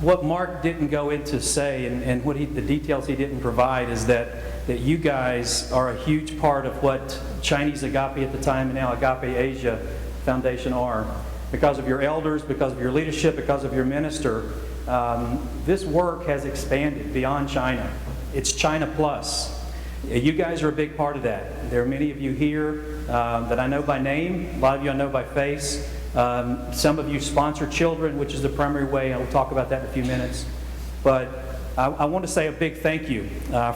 what Mark didn't go into say, and the details he didn't provide, is that you guys are a huge part of what Chinese Agape at the time and now Agape Asia Foundation are. Because of your elders, because of your leadership, because of your minister, this work has expanded beyond China. It's China Plus. You guys are a big part of that. There are many of you here that I know by name. A lot of you I know by face. Some of you sponsor children, which is the primary way. I will talk about that in a few minutes. But I want to say a big thank you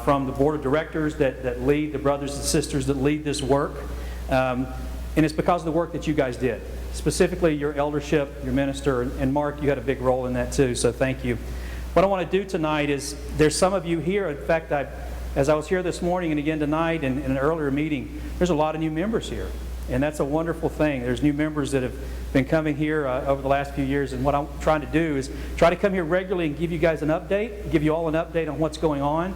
from the board of directors that lead, the brothers and sisters that lead this work. And it's because of the work that you guys did. Specifically your eldership, your minister, and Mark, you had a big role in that too, so thank you. What I want to do tonight is, there's some of you here, in fact, as I was here this morning and again tonight in an earlier meeting, there's a lot of new members here. And that's a wonderful thing. There's new members that have been coming here over the last few years, and what I'm trying to do is try to come here regularly and give you guys an update, give you all an update on what's going on,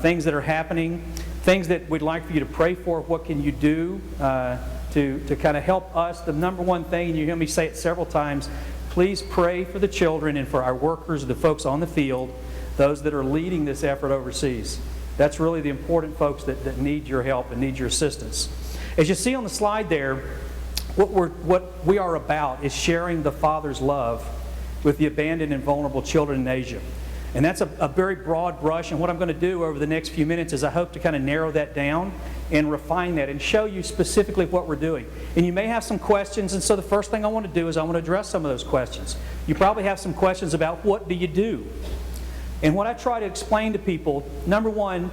things that are happening, things that we'd like for you to pray for. What can you do to kind of help us? The number one thing, and you hear me say it several times, please pray for the children and for our workers, the folks on the field, those that are leading this effort overseas. That's really the important folks that need your help and need your assistance. As you see on the slide there, what we are about is sharing the Father's love with the abandoned and vulnerable children in Asia. And that's a very broad brush, and what I'm going to do over the next few minutes is I hope to kind of narrow that down and refine that and show you specifically what we're doing. And you may have some questions, and so the first thing I want to do is I want to address some of those questions. You probably have some questions about what do you do? And what I try to explain to people, number one,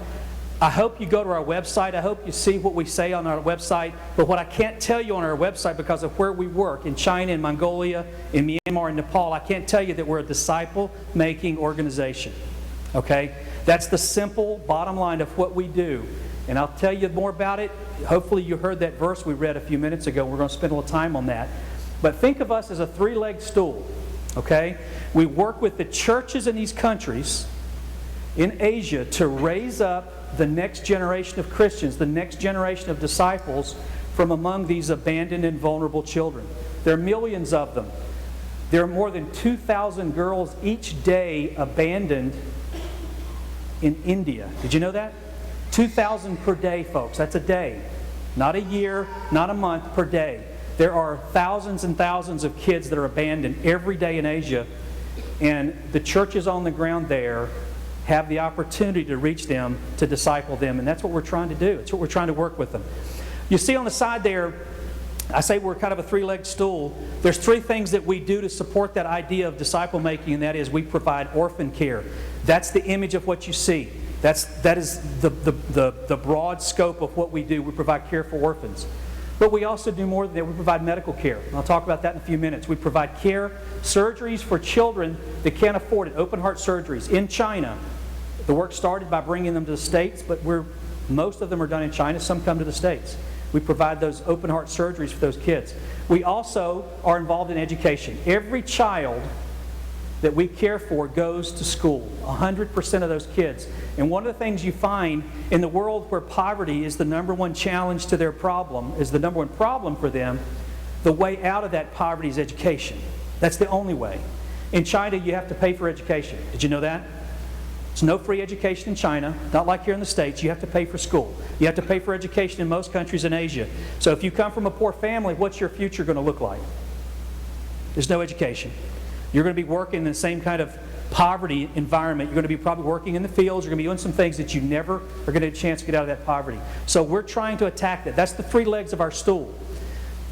I hope you go to our website. I hope you see what we say on our website. But what I can't tell you on our website, because of where we work, in China, in Mongolia, in Myanmar, in Nepal, I can't tell you that we're a disciple-making organization. Okay? That's the simple bottom line of what we do. And I'll tell you more about it. Hopefully you heard that verse we read a few minutes ago. We're going to spend a little time on that. But think of us as a three-legged stool. Okay? We work with the churches in these countries in Asia to raise up the next generation of Christians, the next generation of disciples from among these abandoned and vulnerable children. There are millions of them. There are more than 2,000 girls each day abandoned in India. Did you know that? 2,000 per day, folks. That's a day. Not a year, not a month, per day. There are thousands and thousands of kids that are abandoned every day in Asia, and the churches on the ground there have the opportunity to reach them, to disciple them, and that's what we're trying to do. It's what we're trying to work with them. You see on the side there, I say we're kind of a three-legged stool. There's three things that we do to support that idea of disciple making, and that is we provide orphan care. That's the image of what you see. That is the broad scope of what we do. We provide care for orphans. But we also do more than that. We provide medical care. And I'll talk about that in a few minutes. We provide care, surgeries for children that can't afford it, open heart surgeries. In China, the work started by bringing them to the States, but most of them are done in China. Some come to the States. We provide those open heart surgeries for those kids. We also are involved in education. Every child that we care for goes to school, 100% of those kids. And one of the things you find in the world where poverty is the number one challenge to their problem, is the number one problem for them, the way out of that poverty is education. That's the only way. In China, you have to pay for education. Did you know that? There's no free education in China, not like here in the States. You have to pay for school. You have to pay for education in most countries in Asia. So if you come from a poor family, what's your future going to look like? There's no education. You're going to be working in the same kind of poverty environment. You're going to be probably working in the fields. You're going to be doing some things that you never are going to get a chance to get out of that poverty. So we're trying to attack that. That's the three legs of our stool.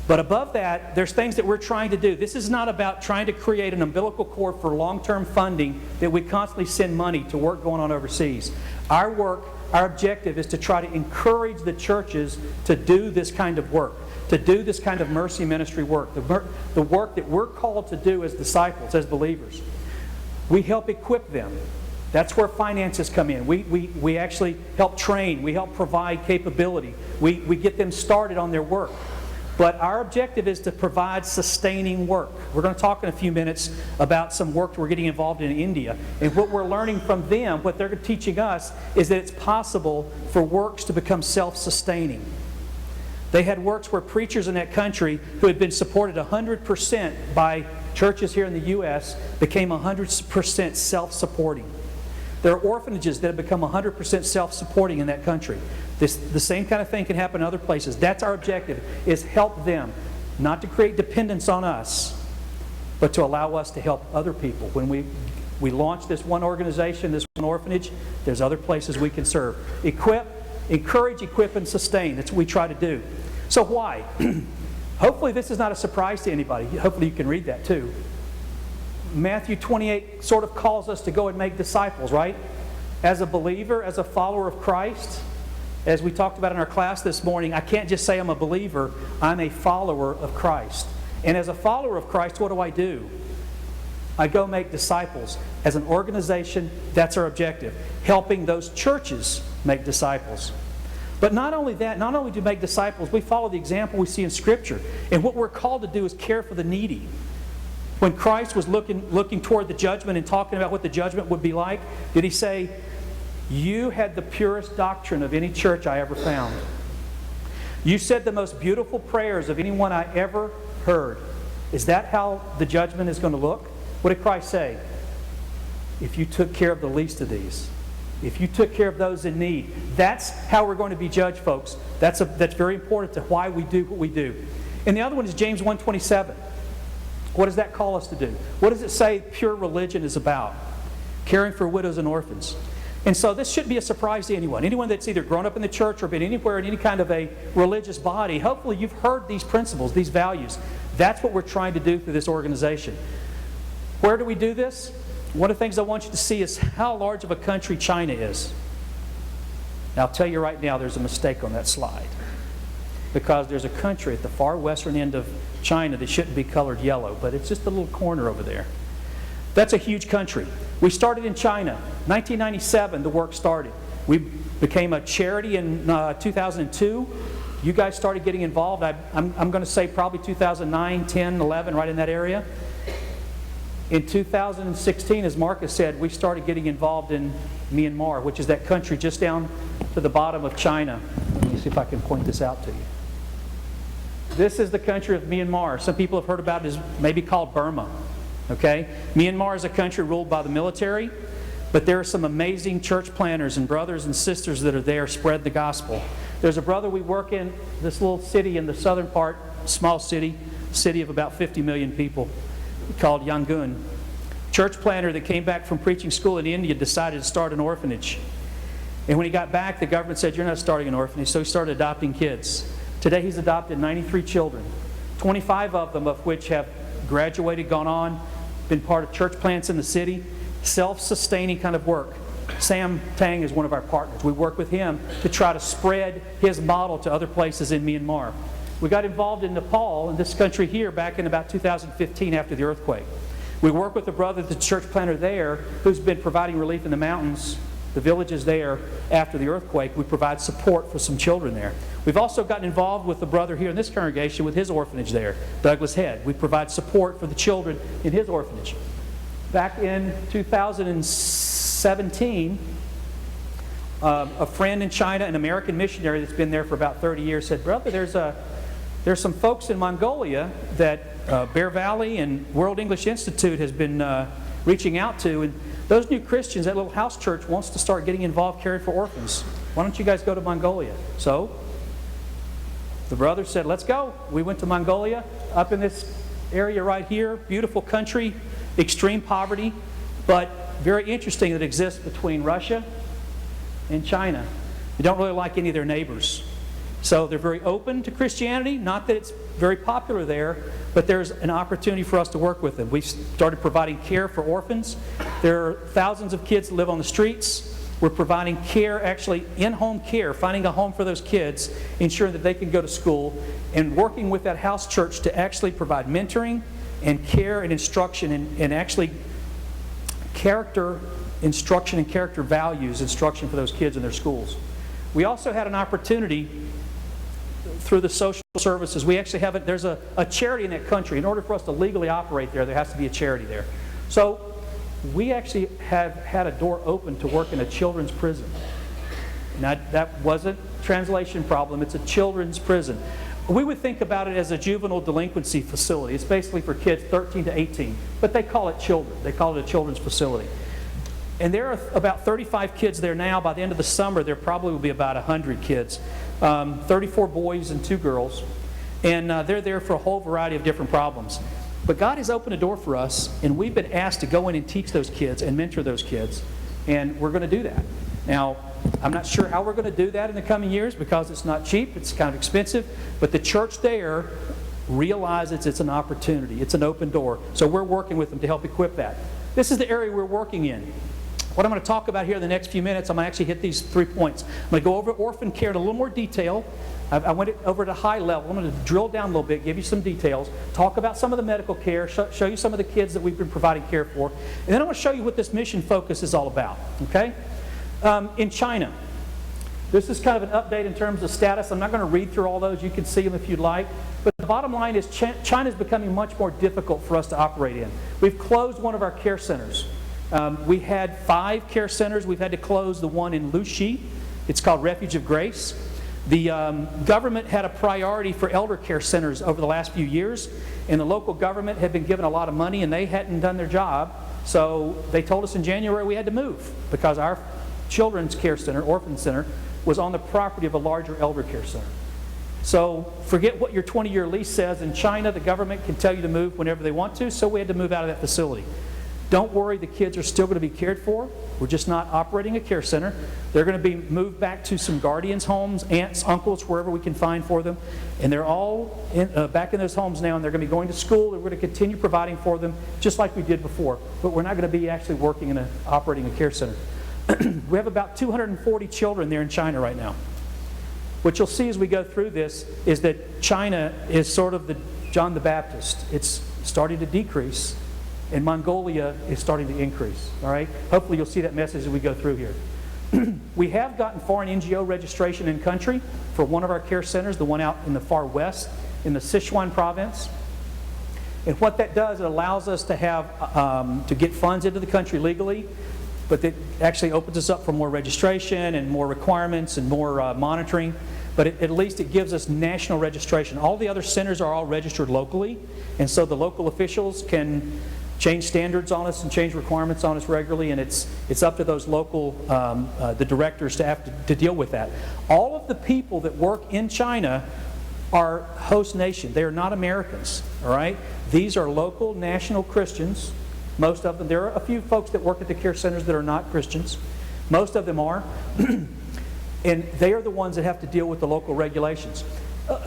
But above that, there's things that we're trying to do. This is not about trying to create an umbilical cord for long-term funding that we constantly send money to work going on overseas. Our work, our objective is to try to encourage the churches to do this kind of work, to do this kind of mercy ministry work, the work that we're called to do as disciples, as believers. We help equip them. That's where finances come in. We actually help train. We help provide capability. We get them started on their work. But our objective is to provide sustaining work. We're going to talk in a few minutes about some work that we're getting involved in India. And what we're learning from them, what they're teaching us, is that it's possible for works to become self-sustaining. They had works where preachers in that country who had been supported 100% by churches here in the U.S. became 100% self-supporting. There are orphanages that have become 100% self-supporting in that country. The same kind of thing can happen in other places. That's our objective, is help them. Not to create dependence on us, but to allow us to help other people. When we launch this one organization, this one orphanage, there's other places we can serve. Encourage, equip, and sustain. That's what we try to do. So why? Hopefully this is not a surprise to anybody. Hopefully you can read that too. Matthew 28 sort of calls us to go and make disciples, right? As a believer, as a follower of Christ, as we talked about in our class this morning, I can't just say I'm a believer, I'm a follower of Christ. And as a follower of Christ, what do? I go make disciples. As an organization, that's our objective. Helping those churches make disciples. But not only that, not only do we make disciples, we follow the example we see in Scripture. And what we're called to do is care for the needy. When Christ was looking toward the judgment and talking about what the judgment would be like, did He say, "You had the purest doctrine of any church I ever found. You said the most beautiful prayers of anyone I ever heard." Is that how the judgment is going to look? What did Christ say? If you took care of the least of these, if you took care of those in need, that's how we're going to be judged, folks. That's very important to why we do what we do. And the other one is James 1:27. What does that call us to do? What does it say pure religion is about? Caring for widows and orphans. And so this shouldn't be a surprise to anyone. Anyone that's either grown up in the church or been anywhere in any kind of a religious body, hopefully you've heard these principles, these values. That's what we're trying to do through this organization. Where do we do this? One of the things I want you to see is how large of a country China is. Now, I'll tell you right now, there's a mistake on that slide. Because there's a country at the far western end of China that shouldn't be colored yellow, but it's just a little corner over there. That's a huge country. We started in China. 1997, the work started. We became a charity in 2002. You guys started getting involved, I'm going to say probably 2009, 10, 11, right in that area. In 2016, as Marcus said, we started getting involved in Myanmar, which is that country just down to the bottom of China. Let me see if I can point this out to you. This is the country of Myanmar. Some people have heard about it as maybe called Burma. Okay? Myanmar is a country ruled by the military, but there are some amazing church planters and brothers and sisters that are there spread the gospel. There's a brother we work in this little city in the southern part, small city of about 50 million people, called Yangon. Church planter that came back from preaching school in India decided to start an orphanage. And when he got back, the government said, "You're not starting an orphanage," so he started adopting kids. Today he's adopted 93 children, 25 of them of which have graduated, gone on, been part of church plants in the city, self-sustaining kind of work. Sam Tang is one of our partners. We work with him to try to spread his model to other places in Myanmar. We got involved in Nepal, in this country here, back in about 2015 after the earthquake. We work with a brother, the church planter there, who's been providing relief in the mountains, the villages there after the earthquake. We provide support for some children there. We've also gotten involved with the brother here in this congregation with his orphanage there, Douglas Head. We provide support for the children in his orphanage. Back in 2017, a friend in China, an American missionary that's been there for about 30 years, said, "Brother, there's some folks in Mongolia that Bear Valley and World English Institute has been reaching out to, and those new Christians, that little house church wants to start getting involved caring for orphans. Why don't you guys go to Mongolia?" So the brother said, "Let's go." We went to Mongolia, up in this area right here, beautiful country, extreme poverty, but very interesting that it exists between Russia and China. They don't really like any of their neighbors. So they're very open to Christianity. Not that it's very popular there, but there's an opportunity for us to work with them. We've started providing care for orphans. There are thousands of kids that live on the streets. We're providing care, actually in-home care, finding a home for those kids, ensuring that they can go to school, and working with that house church to actually provide mentoring and care and instruction and actually character instruction and character values instruction for those kids in their schools. We also had an opportunity through the social services. We actually have there's a charity in that country. In order for us to legally operate there has to be a charity there. So we actually have had a door open to work in a children's prison. Now, that wasn't a translation problem. It's a children's prison. We would think about it as a juvenile delinquency facility. It's basically for kids 13 to 18, but they call it children. They call it a children's facility. And there are about 35 kids there now. By the end of the summer, there probably will be about 100 kids, 34 boys and 2 girls. And they're there for a whole variety of different problems. But God has opened a door for us, and we've been asked to go in and teach those kids and mentor those kids. And we're going to do that. Now, I'm not sure how we're going to do that in the coming years because it's not cheap, it's kind of expensive. But the church there realizes it's an opportunity, it's an open door. So we're working with them to help equip that. This is the area we're working in. What I'm going to talk about here in the next few minutes, I'm going to actually hit these 3 points. I'm going to go over orphan care in a little more detail. I went over at a high level. I'm going to drill down a little bit, give you some details, talk about some of the medical care, show you some of the kids that we've been providing care for, and then I'm going to show you what this mission focus is all about. Okay? In China, this is kind of an update in terms of status. I'm not going to read through all those. You can see them if you'd like. But the bottom line is China is becoming much more difficult for us to operate in. We've closed one of our care centers. We had 5 care centers. We've had to close the one in Luxi. It's called Refuge of Grace. The government had a priority for elder care centers over the last few years, and the local government had been given a lot of money, and they hadn't done their job. So they told us in January we had to move because our children's care center, orphan center, was on the property of a larger elder care center. So forget what your 20-year lease says. In China, the government can tell you to move whenever they want to, so we had to move out of that facility. Don't worry, the kids are still going to be cared for. We're just not operating a care center. They're going to be moved back to some guardians' homes, aunts, uncles, wherever we can find for them. And they're all back in those homes now, and they're going to be going to school. We're going to continue providing for them just like we did before. But we're not going to be actually working in operating a care center. We have about 240 children there in China right now. What you'll see as we go through this is that China is sort of the John the Baptist. It's starting to decrease. And Mongolia is starting to increase. All right? Hopefully you'll see that message as we go through here. We have gotten foreign NGO registration in country for one of our care centers, the one out in the far west, in the Sichuan province. And what that does, it allows us to have to get funds into the country legally, but it actually opens us up for more registration and more requirements and more monitoring. But at least it gives us national registration. All the other centers are all registered locally, and so the local officials can change standards on us and change requirements on us regularly, and it's up to those local the directors to have to deal with that. All of the people that work in China are host nation. They are not Americans. All right, these are local national Christians. Most of them. There are a few folks that work at the care centers that are not Christians. Most of them are, and they are the ones that have to deal with the local regulations.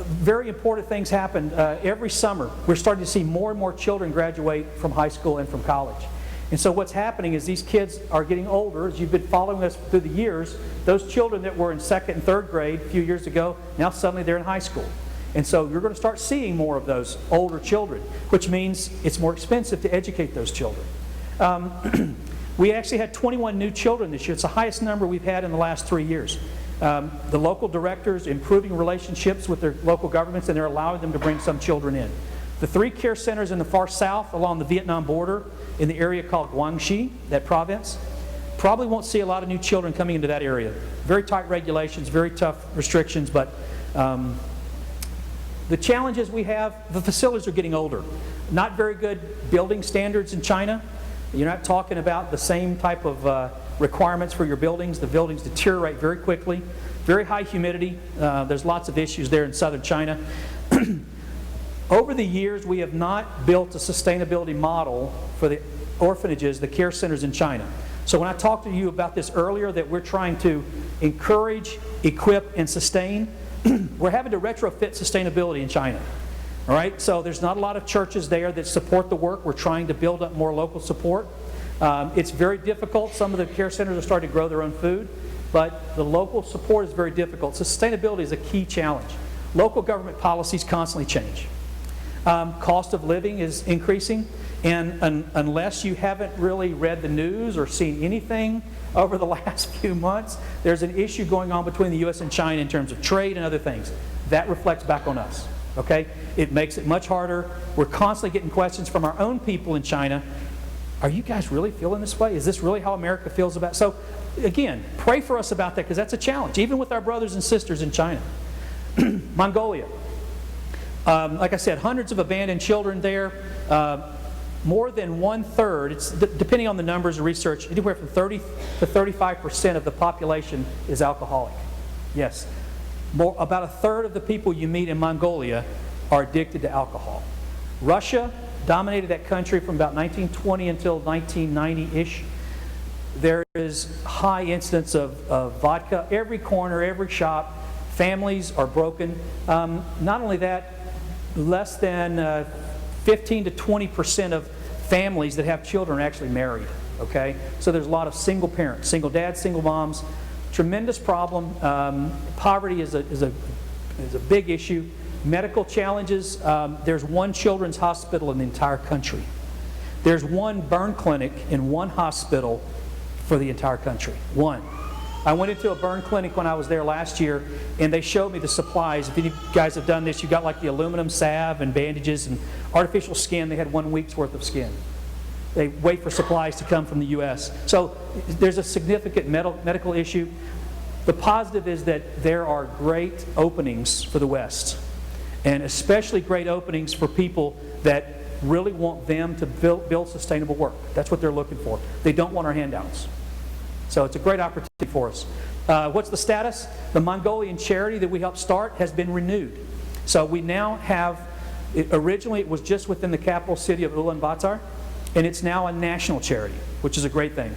Very important things happen every summer. We're starting to see more and more children graduate from high school and from college. And so what's happening is these kids are getting older. As you've been following us through the years, those children that were in 2nd and 3rd grade a few years ago, now suddenly they're in high school. And so you're going to start seeing more of those older children, which means it's more expensive to educate those children. We actually had 21 new children this year. It's the highest number we've had in the last 3 years. The local directors improving relationships with their local governments, and they're allowing them to bring some children in. The 3 care centers in the far south along the Vietnam border in the area called Guangxi, that province, probably won't see a lot of new children coming into that area. Very tight regulations, very tough restrictions, but the challenges we have, the facilities are getting older. Not very good building standards in China. You're not talking about the same type of requirements for your buildings. The buildings deteriorate very quickly. Very high humidity. There's lots of issues there in southern China. Over the years, we have not built a sustainability model for the orphanages, the care centers in China. So when I talked to you about this earlier, that we're trying to encourage, equip, and sustain, we're having to retrofit sustainability in China. All right, so there's not a lot of churches there that support the work. We're trying to build up more local support. It's very difficult. Some of the care centers are starting to grow their own food, but the local support is very difficult. So sustainability is a key challenge. Local government policies constantly change. Cost of living is increasing, and unless you haven't really read the news or seen anything over the last few months, there's an issue going on between the U.S. and China in terms of trade and other things. That reflects back on us. Okay? It makes it much harder. We're constantly getting questions from our own people in China. Are you guys really feeling this way? Is this really how America feels about it? So, again, pray for us about that, because that's a challenge, even with our brothers and sisters in China. Mongolia. Like I said, hundreds of abandoned children there. More than 1/3, it's depending on the numbers of research, anywhere from 30 to 35% of the population is alcoholic. Yes. About a third of the people you meet in Mongolia are addicted to alcohol. Russia dominated that country from about 1920 until 1990-ish. There is high incidence of vodka. Every corner, every shop, families are broken. Not only that, less than 15 to 20% of families that have children are actually married. Okay, so there's a lot of single parents, single dads, single moms. Tremendous problem. Poverty is a big issue. Medical challenges. There's one children's hospital in the entire country. There's one burn clinic in one hospital for the entire country. One. I went into a burn clinic when I was there last year, and they showed me the supplies. If any guys have done this, you got like the aluminum salve and bandages and artificial skin. They had 1 week's worth of skin. They wait for supplies to come from the U.S. So there's a significant medical issue. The positive is that there are great openings for the West, and especially great openings for people that really want them to build sustainable work. That's what they're looking for. They don't want our handouts. So it's a great opportunity for us. What's the status? The Mongolian charity that we helped start has been renewed. So we now have, originally it was just within the capital city of Ulaanbaatar, and it's now a national charity, which is a great thing.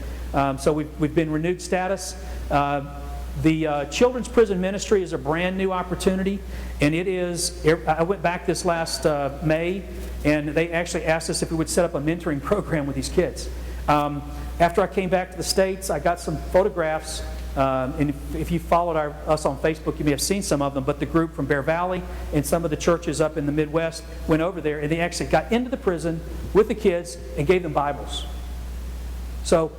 So we've been renewed status. The Children's Prison Ministry is a brand new opportunity, and it is, I went back this last May, and they actually asked us if we would set up a mentoring program with these kids. After I came back to the States, I got some photographs, and if you followed us on Facebook, you may have seen some of them, but the group from Bear Valley and some of the churches up in the Midwest went over there, and they actually got into the prison with the kids and gave them Bibles. So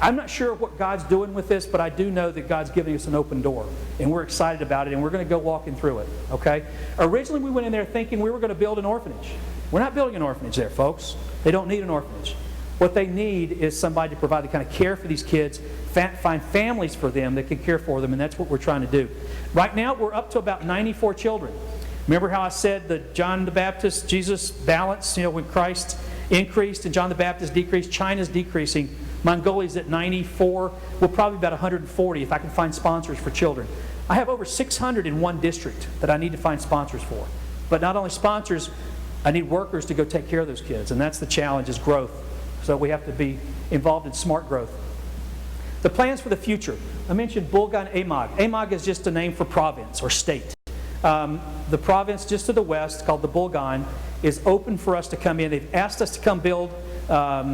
I'm not sure what God's doing with this, but I do know that God's giving us an open door, and we're excited about it, and we're going to go walking through it, okay? Originally, we went in there thinking we were going to build an orphanage. We're not building an orphanage there, folks. They don't need an orphanage. What they need is somebody to provide the kind of care for these kids, find families for them that can care for them, and that's what we're trying to do. Right now, we're up to about 94 children. Remember how I said that John the Baptist, Jesus balance, when Christ increased and John the Baptist decreased, China's decreasing. Mongolia's at 94. We're probably about 140 if I can find sponsors for children. I have over 600 in one district that I need to find sponsors for. But not only sponsors, I need workers to go take care of those kids, and that's the challenge, is growth. So we have to be involved in smart growth. The plans for the future. I mentioned Bulgan Amag. Amag is just a name for province or state. The province just to the west, called the Bulgan, is open for us to come in. They've asked us to come build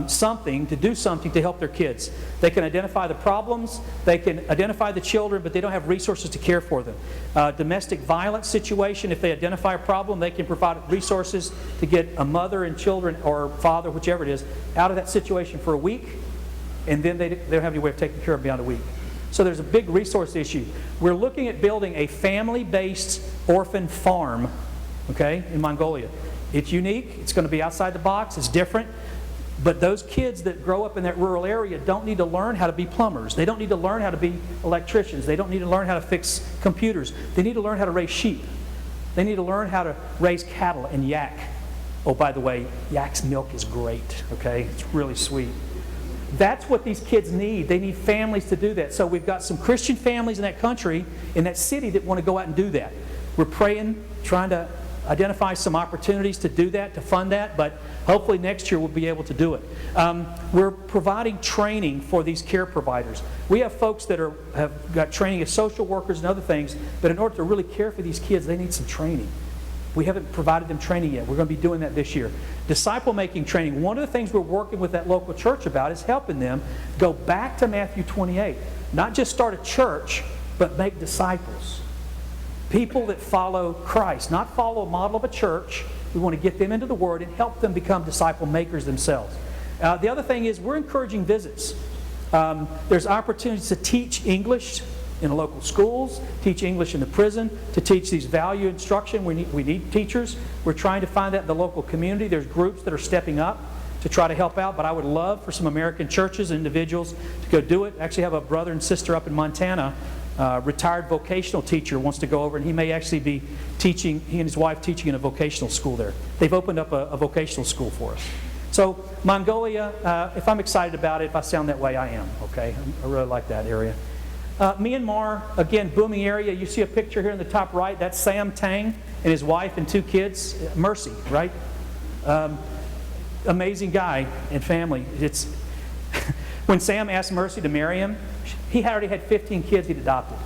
something, to do something to help their kids. They can identify the problems, they can identify the children, but they don't have resources to care for them. Domestic violence situation, if they identify a problem, they can provide resources to get a mother and children, or father, whichever it is, out of that situation for a week, and then they don't have any way of taking care of them beyond a week. So there's a big resource issue. We're looking at building a family-based orphan farm, okay, in Mongolia. It's unique, it's going to be outside the box, it's different. But those kids that grow up in that rural area don't need to learn how to be plumbers. They don't need to learn how to be electricians. They don't need to learn how to fix computers. They need to learn how to raise sheep. They need to learn how to raise cattle and yak. Oh, by the way, yak's milk is great, okay? It's really sweet. That's what these kids need. They need families to do that. So we've got some Christian families in that country, in that city, that want to go out and do that. We're praying, trying to identify some opportunities to do that, to fund that, but hopefully next year we'll be able to do it. We're providing training for these care providers. We have folks that have got training as social workers and other things, but in order to really care for these kids, they need some training. We haven't provided them training yet. We're going to be doing that this year. Disciple-making training. One of the things we're working with that local church about is helping them go back to Matthew 28. Not just start a church, but make disciples. People that follow Christ, not follow a model of a church. We want to get them into the Word and help them become disciple makers themselves. The other thing is we're encouraging visits. There's opportunities to teach English in the local schools, teach English in the prison, to teach these value instruction. We need teachers. We're trying to find that in the local community. There's groups that are stepping up to try to help out, but I would love for some American churches and individuals to go do it. I actually have a brother and sister up in Montana retired vocational teacher wants to go over, and he may actually be teaching, he and his wife teaching in a vocational school there. They've opened up a vocational school for us. So Mongolia, if I'm excited about it, if I sound that way, I am, okay? I really like that area. Myanmar, again, booming area. You see a picture here in the top right. That's Sam Tang and his wife and 2 kids. Mercy, right? Amazing guy and family. It's when Sam asked Mercy to marry him, he already had 15 kids he'd adopted.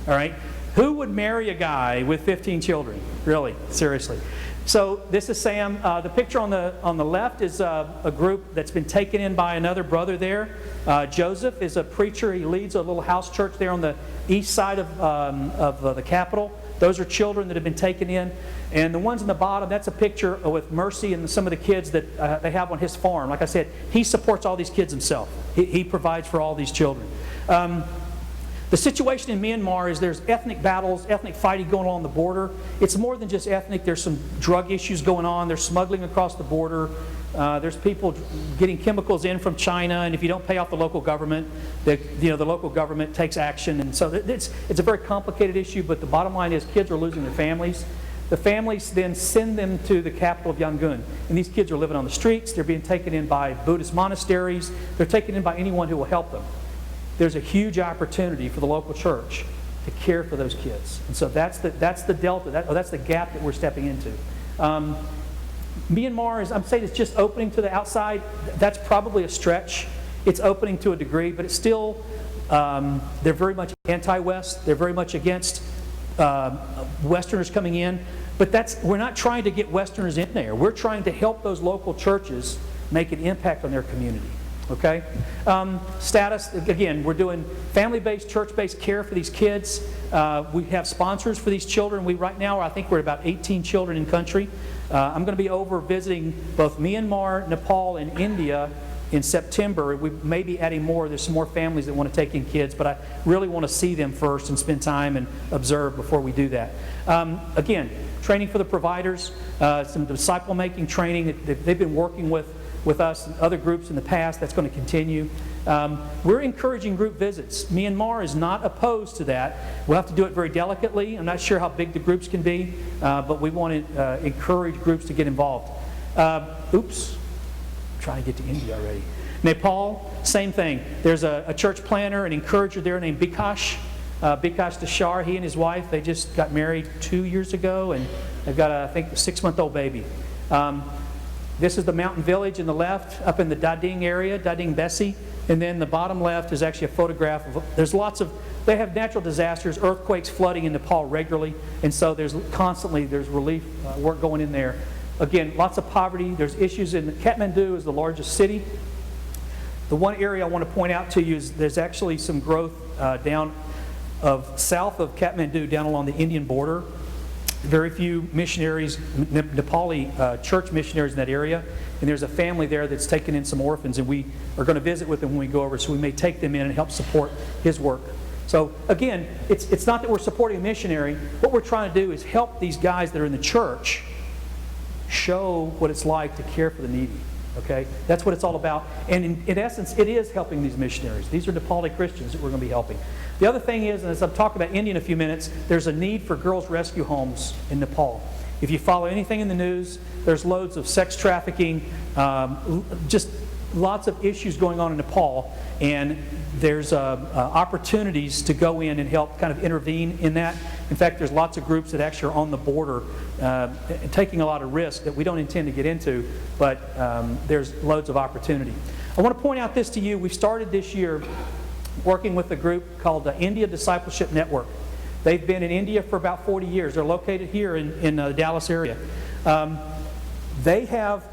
All right? Who would marry a guy with 15 children? Really, seriously. So this is Sam. The picture on the left is a group that's been taken in by another brother there. Joseph is a preacher. He leads a little house church there on the east side of the capital. Those are children that have been taken in. And the ones in the bottom, that's a picture with Mercy and some of the kids that they have on his farm. Like I said, he supports all these kids himself. He provides for all these children. The situation in Myanmar is there's ethnic battles, ethnic fighting going on the border. It's more than just ethnic. There's some drug issues going on. There's smuggling across the border. There's people getting chemicals in from China, and if you don't pay off the local government, the local government takes action. And so it's a very complicated issue, but the bottom line is kids are losing their families. The families then send them to the capital of Yangon. And these kids are living on the streets. They're being taken in by Buddhist monasteries. They're taken in by anyone who will help them. There's a huge opportunity for the local church to care for those kids. And so that's the delta, that's the gap that we're stepping into. Myanmar I'm saying it's just opening to the outside. That's probably a stretch. It's opening to a degree, but it's still, they're very much anti-West. They're very much against Westerners coming in. But we're not trying to get Westerners in there. We're trying to help those local churches make an impact on their community. Okay? Status, again, we're doing family-based, church-based care for these kids. We have sponsors for these children. Right now, I think we're at about 18 children in country. I'm going to be over visiting both Myanmar, Nepal, and India in September. We may be adding more. There's some more families that want to take in kids, but I really want to see them first and spend time and observe before we do that. Again, training for the providers, some disciple-making training that they've been working with us and other groups in the past. That's going to continue. We're encouraging group visits. Myanmar is not opposed to that. We'll have to do it very delicately. I'm not sure how big the groups can be, but we want to encourage groups to get involved. Trying to get to India already. Nepal, same thing. There's a church planner, an encourager there named Bikash Dashar. He and his wife, they just got married 2 years ago, and they've got, I think, a 6-month-old baby. This is the mountain village in the left, up in the Dading area, Dading Besi. And then the bottom left is actually a photograph of, they have natural disasters, earthquakes, flooding in Nepal regularly. And so there's relief work going in there. Again, lots of poverty. There's issues Kathmandu is the largest city. The one area I want to point out to you is there's actually some growth south of Kathmandu, down along the Indian border. Very few missionaries, Nepali church missionaries in that area. And there's a family there that's taken in some orphans, and we are going to visit with them when we go over, so we may take them in and help support his work. So again, it's not that we're supporting a missionary. What we're trying to do is help these guys that are in the church show what it's like to care for the needy. Okay? That's what it's all about. And in essence, it is helping these missionaries. These are Nepali Christians that we're going to be helping. The other thing is, and as I've talked about India in a few minutes, there's a need for girls' rescue homes in Nepal. If you follow anything in the news, there's loads of sex trafficking, just lots of issues going on in Nepal, and there's opportunities to go in and help kind of intervene in that. In fact, there's lots of groups that actually are on the border taking a lot of risk that we don't intend to get into, but there's loads of opportunity. I want to point out this to you. We started this year working with a group called the India Discipleship Network. They've been in India for about 40 years. They're located here in the Dallas area. They have,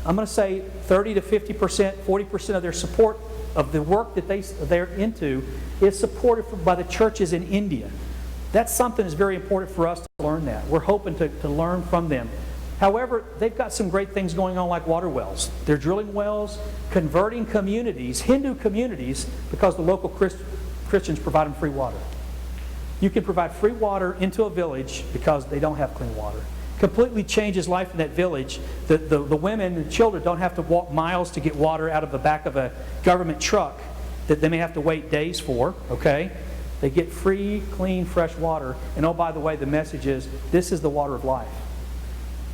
I'm going to say 30 to 50%, 40% of their support of the work that they're into is supported by the churches in India. That's something that's very important for us to learn that. We're hoping to learn from them. However, they've got some great things going on like water wells. They're drilling wells, converting communities, Hindu communities, because the local Christians provide them free water. You can provide free water into a village because they don't have clean water. Completely changes life in that village. The women and children don't have to walk miles to get water out of the back of a government truck that they may have to wait days for, okay? They get free, clean, fresh water. And oh, by the way, the message is, this is the water of life.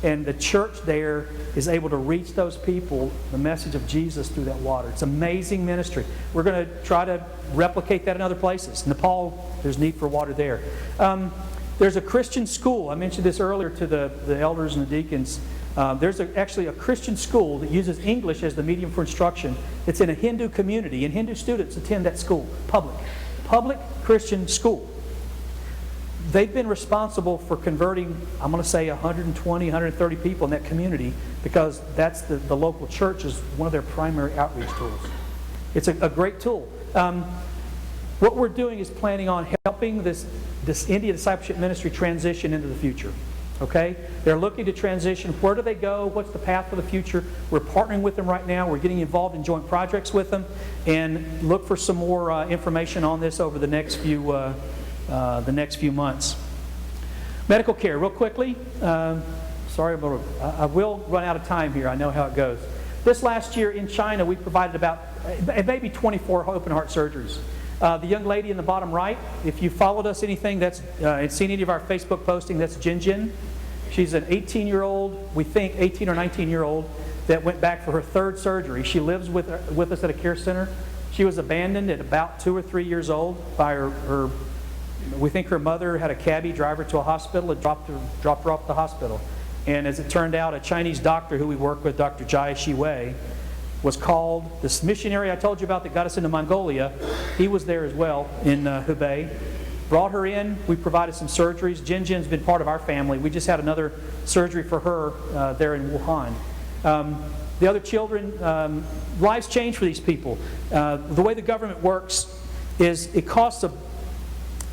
And the church there is able to reach those people, the message of Jesus, through that water. It's amazing ministry. We're going to try to replicate that in other places. Nepal, there's need for water there. There's a Christian school. I mentioned this earlier to the elders and the deacons. There's actually a Christian school that uses English as the medium for instruction. It's in a Hindu community, and Hindu students attend that school, public Christian school. They've been responsible for converting, I'm going to say 120, 130 people in that community, because that's the local church is one of their primary outreach tools. It's a great tool. What we're doing is planning on helping this India Discipleship Ministry transition into the future. Okay? They're looking to transition. Where do they go? What's the path for the future? We're partnering with them right now. We're getting involved in joint projects with them, and look for some more information on this over the next few months. Medical care, real quickly. Sorry, I will run out of time here. I know how it goes. This last year in China, we provided about maybe 24 open heart surgeries. The young lady in the bottom right, if you followed us anything and seen any of our Facebook posting, that's Jin. She's an 18-year-old, we think 18 or 19-year-old, that went back for her third surgery. She lives with us at a care center. She was abandoned at about 2 or 3 years old by her we think her mother had a cabbie drive her to a hospital and dropped her off at the hospital. And as it turned out, a Chinese doctor who we work with, Dr. Jai Shiwei, was called. This missionary I told you about that got us into Mongolia, he was there as well in Hubei. Brought her in. We provided some surgeries. Jin's been part of our family. We just had another surgery for her there in Wuhan. The other children, lives change for these people. The way the government works is it costs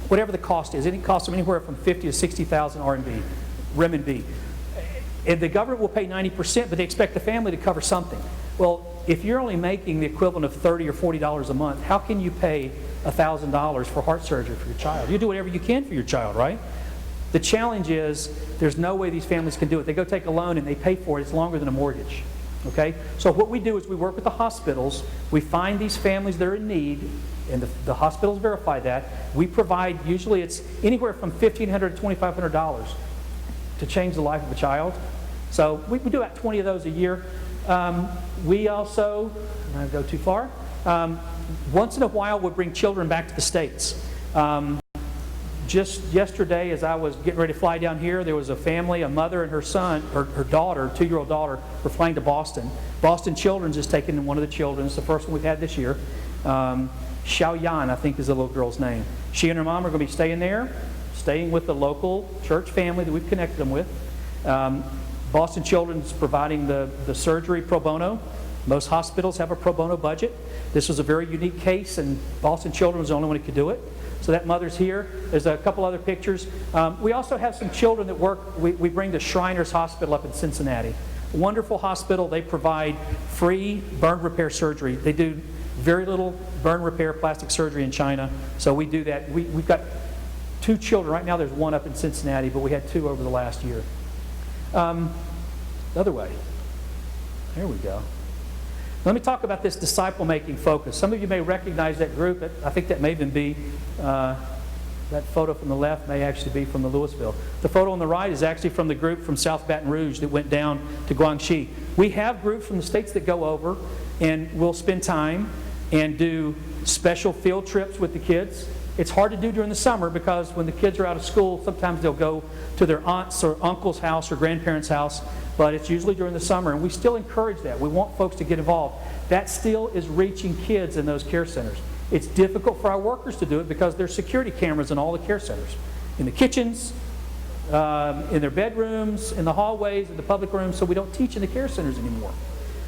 whatever the cost is. It costs them anywhere from 50 to 60,000 renminbi. And the government will pay 90%, but they expect the family to cover something. Well, if you're only making the equivalent of $30 or $40 a month, how can you pay $1,000 for heart surgery for your child? You do whatever you can for your child, right? The challenge is there's no way these families can do it. They go take a loan and they pay for it. It's longer than a mortgage. Okay? So what we do is we work with the hospitals. We find these families that are in need, and the hospitals verify that. We provide, usually it's anywhere from $1,500 to $2,500 to change the life of a child. So we do about 20 of those a year. We also, I'm not going to go too far, once in a while we'll bring children back to the States. Just yesterday, as I was getting ready to fly down here, there was a family, a mother and her son, her daughter, 2-year-old daughter, were flying to Boston. Boston Children's is taking one of the children. It's the first one we've had this year. Xiaoyan, I think is the little girl's name. She and her mom are going to be staying there, staying with the local church family that we've connected them with. Boston Children's providing the surgery pro bono. Most hospitals have a pro bono budget. This was a very unique case, and Boston Children was the only one who could do it. So that mother's here. There's a couple other pictures. We also have some children that work. We bring to Shriners Hospital up in Cincinnati. A wonderful hospital. They provide free burn repair surgery. They do very little burn repair plastic surgery in China. So we do that. We've got 2 children. Right now there's 1 up in Cincinnati, but we had 2 over the last year. The other way. There we go. Let me talk about this disciple-making focus. Some of you may recognize that group. I think that may even be, that photo from the left may actually be from the Louisville. The photo on the right is actually from the group from South Baton Rouge that went down to Guangxi. We have groups from the states that go over, and we'll spend time and do special field trips with the kids. It's hard to do during the summer because when the kids are out of school, sometimes they'll go to their aunt's or uncle's house or grandparents' house, but it's usually during the summer, and we still encourage that. We want folks to get involved. That still is reaching kids in those care centers. It's difficult for our workers to do it because there's security cameras in all the care centers. In the kitchens, in their bedrooms, in the hallways, in the public rooms, so we don't teach in the care centers anymore.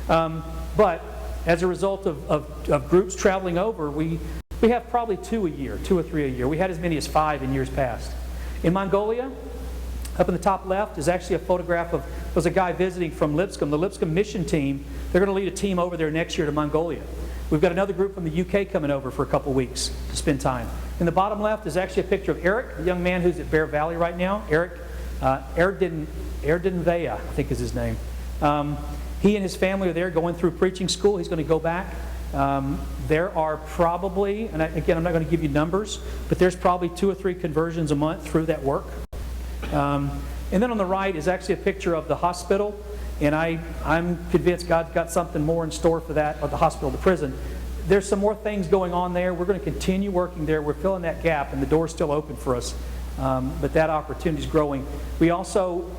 But as a result of groups traveling over, we have probably 2 a year, 2 or 3 a year. We had as many as 5 in years past. In Mongolia, up in the top left is actually a photograph of, was a guy visiting from Lipscomb. The Lipscomb mission team, they're going to lead a team over there next year to Mongolia. We've got another group from the UK coming over for a couple weeks to spend time. In the bottom left is actually a picture of Eric, a young man who's at Bear Valley right now. Eric Erdenveya, I think is his name. He and his family are there going through preaching school. He's going to go back. There are probably, and again, I'm not going to give you numbers, but there's probably 2 or 3 conversions a month through that work. And then on the right is actually a picture of the hospital, and I'm convinced God's got something more in store for that, or the hospital, the prison. There's some more things going on there. We're going to continue working there. We're filling that gap, and the door's still open for us. But that opportunity is growing. We also,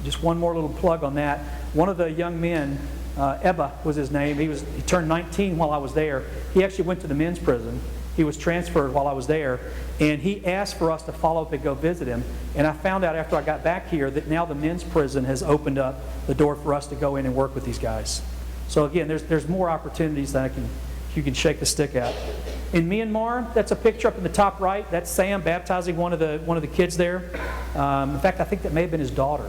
just one more little plug on that, one of the young men, Ebba was his name. He turned 19 while I was there. He actually went to the men's prison. He was transferred while I was there, and he asked for us to follow up and go visit him. And I found out after I got back here that now the men's prison has opened up the door for us to go in and work with these guys. So again, there's more opportunities that you can shake the stick at. In Myanmar, that's a picture up in the top right. That's Sam baptizing one of the kids there. In fact, I think that may have been his daughter.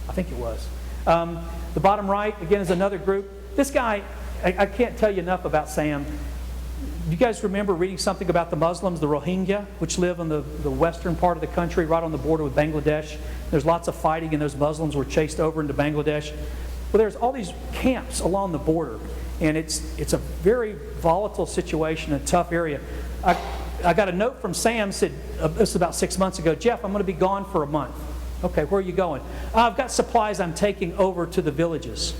I think it was. The bottom right, again, is another group. This guy, I can't tell you enough about Sam. Do you guys remember reading something about the Muslims, the Rohingya, which live in the western part of the country, right on the border with Bangladesh? There's lots of fighting, and those Muslims were chased over into Bangladesh. Well, there's all these camps along the border, and it's a very volatile situation, a tough area. I got a note from Sam, said, this is about 6 months ago, Jeff, I'm going to be gone for a month. Okay, where are you going? I've got supplies I'm taking over to the villages.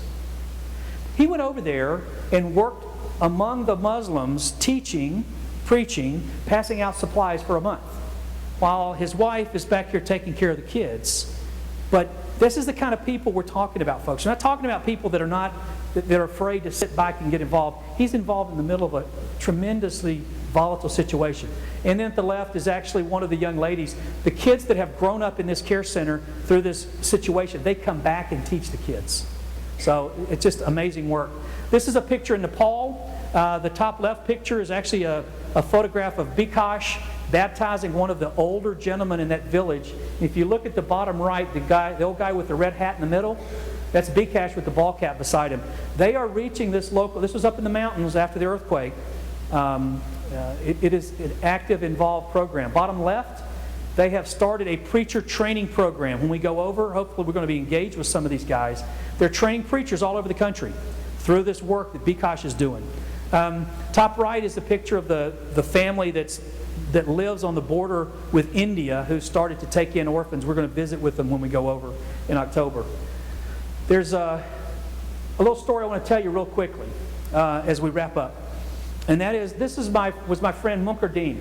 He went over there and worked among the Muslims, teaching, preaching, passing out supplies for a month, while his wife is back here taking care of the kids. But this is the kind of people we're talking about, folks. We're not talking about people that are afraid to sit back and get involved. He's involved in the middle of a tremendously volatile situation. And then at the left is actually one of the young ladies. The kids that have grown up in this care center through this situation, they come back and teach the kids. So it's just amazing work. This is a picture in Nepal. The top left picture is actually a photograph of Bikash baptizing one of the older gentlemen in that village. If you look at the bottom right, the old guy with the red hat in the middle, that's Bikash with the ball cap beside him. They are reaching this was up in the mountains after the earthquake. It is an active, involved program. Bottom left, they have started a preacher training program. When we go over, hopefully we're going to be engaged with some of these guys. They're training preachers all over the country through this work that Bikash is doing. Top right is the picture of the family that lives on the border with India, who started to take in orphans. We're going to visit with them when we go over in October. There's a little story I want to tell you real quickly as we wrap up. And that is, was my friend Munkardeen,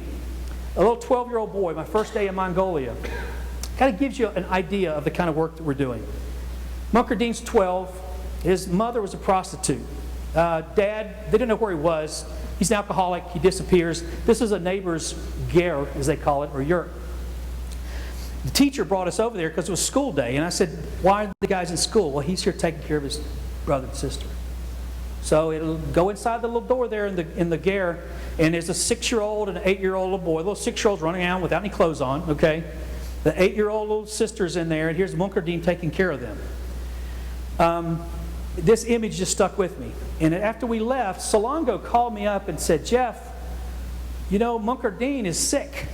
a little 12-year-old boy, my first day in Mongolia. Kind of gives you an idea of the kind of work that we're doing. Munkardeen's 12. His mother was a prostitute. Dad, they didn't know where he was. He's an alcoholic. He disappears. This is a neighbor's ger, as they call it, or yurt. The teacher brought us over there because it was school day. And I said, why are the guys in school? Well, he's here taking care of his brother and sister. So it'll go inside the little door there in the ger, and there's a 6-year-old and an 8-year-old little boy. The little 6-year-old's running around without any clothes on, okay? The 8-year-old little sister's in there, and here's Munkardeen taking care of them. This image just stuck with me. And after we left, Solongo called me up and said, Jeff, you know, Munkardeen is sick.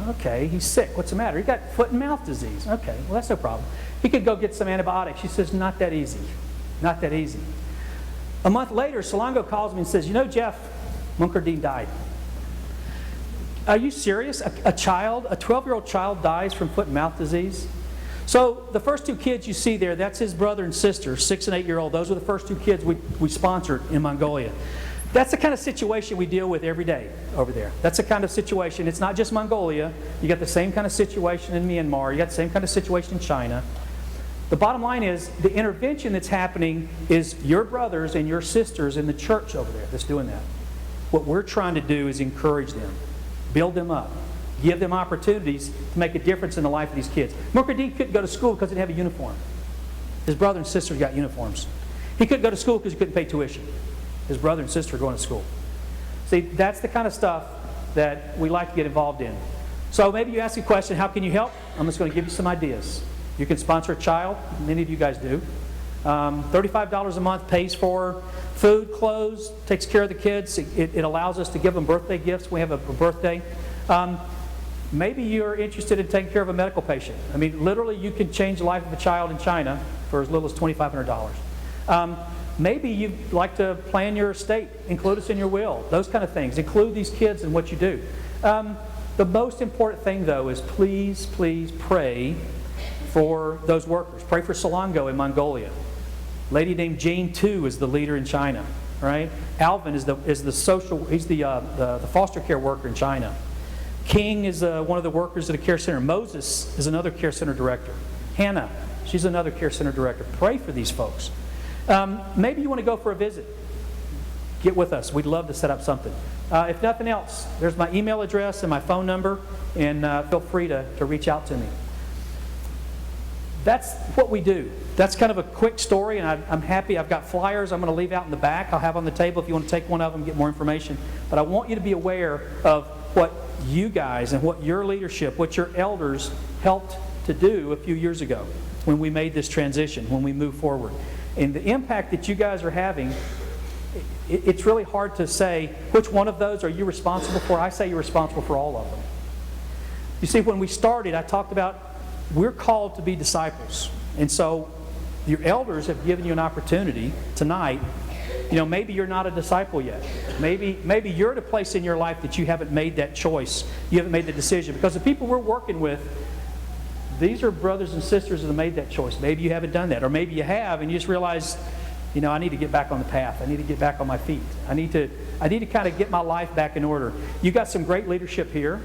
Okay, he's sick. What's the matter? He got foot and mouth disease. Okay, well, that's no problem. He could go get some antibiotics. She says, not that easy. Not that easy. A month later, Solongo calls me and says, you know, Jeff, Munkardeen died. Are you serious? A 12-year-old child dies from foot and mouth disease? So the first 2 kids you see there, that's his brother and sister, 6 and 8-year-old. Those are the first 2 kids we sponsored in Mongolia. That's the kind of situation we deal with every day over there. That's the kind of situation. It's not just Mongolia. You got the same kind of situation in Myanmar. You got the same kind of situation in China. The bottom line is, the intervention that's happening is your brothers and your sisters in the church over there that's doing that. What we're trying to do is encourage them, build them up, give them opportunities to make a difference in the life of these kids. Munkardeen couldn't go to school because he didn't have a uniform. His brother and sister got uniforms. He couldn't go to school because he couldn't pay tuition. His brother and sister are going to school. See, that's the kind of stuff that we like to get involved in. So maybe you ask a question, how can you help? I'm just going to give you some ideas. You can sponsor a child. Many of you guys do. $35 a month pays for food, clothes, takes care of the kids. It allows us to give them birthday gifts. We have a birthday. Maybe you're interested in taking care of a medical patient. I mean, literally, you can change the life of a child in China for as little as $2,500. Maybe you'd like to plan your estate, include us in your will, those kind of things. Include these kids in what you do. The most important thing, though, is please, please pray for those workers. Pray for Selangor in Mongolia. A lady named Jane Tu is the leader in China. Right? Alvin is the social. He's the foster care worker in China. King is one of the workers at a care center. Moses is another care center director. Hannah, she's another care center director. Pray for these folks. Maybe you want to go for a visit. Get with us. We'd love to set up something. If nothing else, there's my email address and my phone number, and feel free to reach out to me. That's what we do. That's kind of a quick story, and I'm happy. I've got flyers I'm going to leave out in the back. I'll have on the table if you want to take one of them, get more information. But I want you to be aware of what you guys and what your leadership, what your elders helped to do a few years ago when we made this transition, when we moved forward. And the impact that you guys are having, it's really hard to say which one of those are you responsible for. I say you're responsible for all of them. You see, when we started, I talked about we're called to be disciples. And so your elders have given you an opportunity tonight. Maybe you're not a disciple yet. Maybe you're at a place in your life that you haven't made that choice. You haven't made the decision. Because the people we're working with, these are brothers and sisters that have made that choice. Maybe you haven't done that. Or maybe you have and you just realize, I need to get back on the path. I need to get back on my feet. I need to kind of get my life back in order. You got some great leadership here.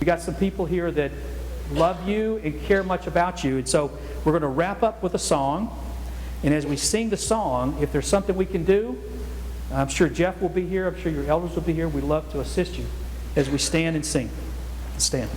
You got some people here that love you and care much about you. And so we're going to wrap up with a song. And as we sing the song, if there's something we can do, I'm sure Jeff will be here. I'm sure your elders will be here. We'd love to assist you as we stand and sing. Stand.